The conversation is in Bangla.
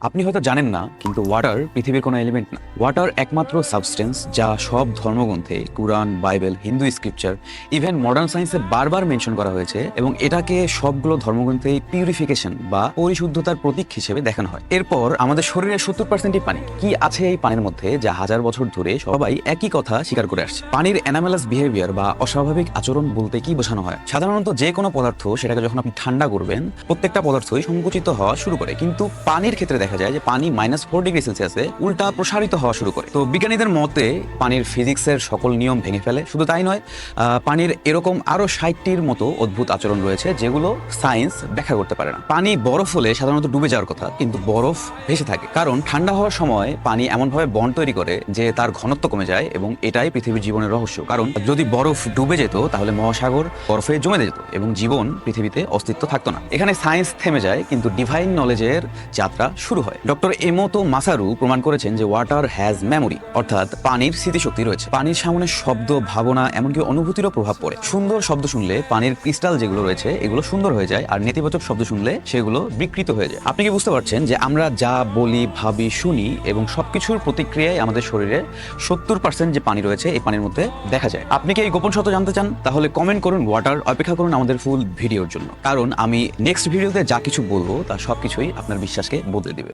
আপনি হয়তো জানেন না, কিন্তু ওয়াটার পৃথিবীর কোনো এলিমেন্ট না। ওয়াটার একমাত্র সাবস্টেন্স যা সব ধর্মগ্রন্থে, Quran, Bible, Hindu scripture, even modern সায়েন্সে বারবার মেনশন করা হয়েছে এবং এটাকে সবগুলো ধর্মগ্রন্থে পিউরিফিকেশন বা পরিশুদ্ধতার প্রতীক হিসেবে দেখানো হয়। এরপর আমাদের শরীরের 70%ই পানি। কি আছে এই পানির মধ্যে যা হাজার বছর ধরে সবাই একই কথা স্বীকার করে আসছে? পানির অ্যানামালাস বিহেভিয়ার বা অস্বাভাবিক আচরণ বলতে কি বোঝানো হয়? সাধারণত যে কোনো পদার্থ সেটাকে যখন আপনি ঠান্ডা করবেন, প্রত্যেকটা পদার্থই সংকুচিত হওয়া শুরু করে, কিন্তু পানির ক্ষেত্রে দেখা যায় যে পানি -4 ডিগ্রি সেলসিয়াসে উল্টা প্রসারিত হওয়া শুরু করে। তো বিজ্ঞানীদের মতে পানির ফিজিক্সের সকল নিয়ম ভেঙে ফেলে। শুধু তাই নয়, পানির এরকম আরো 60টির মতো অদ্ভুত আচরণ রয়েছে যেগুলো সায়েন্স ব্যাখ্যা করতে পারে না। পানি বরফ হলে সাধারণত ডুবে যাওয়ার কথা, কিন্তু বরফ ভেসে থাকে, কারণ ঠান্ডা হওয়ার সময় পানি এমনভাবে বন্ড তৈরি করে যে তার ঘনত্ব কমে যায়, এবং এটাই পৃথিবীর জীবনের রহস্য। কারণ যদি বরফ ডুবে যেত তাহলে মহাসাগর বরফে জমে যেত এবং জীবন পৃথিবীতে অস্তিত্ব থাকতো না। এখানে সায়েন্স থেমে যায়, কিন্তু ডিভাইন নলেজের যাত্রা শুরু হয়। ডক্টর এমোতো মাসারু প্রমাণ করেছেন যে ওয়াটার হ্যাজ মেমোরি, অর্থাৎ পানির স্মৃতিশক্তি রয়েছে। পানির সামনে শব্দ, ভাবনা, এমনকি অনুভূতিরও প্রভাব পড়ে। সুন্দর শব্দ শুনলে পানির ক্রিস্টাল যেগুলো রয়েছে এগুলো সুন্দর হয়ে যায়, আর নেতিবাচক শব্দ শুনলে সেগুলো বিকৃত হয়ে যায়। আপনি কি বুঝতে পারছেন যে আমরা যা বলি, ভাবি, শুনি এবং সবকিছুর প্রতিক্রিয়ায় আমাদের শরীরে 70% যে পানি রয়েছে এই পানির মধ্যে দেখা যায়? আপনি কি এই গোপন সত্য জানতে চান? তাহলে কমেন্ট করুন ওয়াটার, অপেক্ষা করুন আমাদের ফুল ভিডিওর জন্য, কারণ আমি নেক্সট ভিডিওতে যা কিছু বলবো তা সবকিছুই আপনার বিশ্বাসকে বদলে দিবে।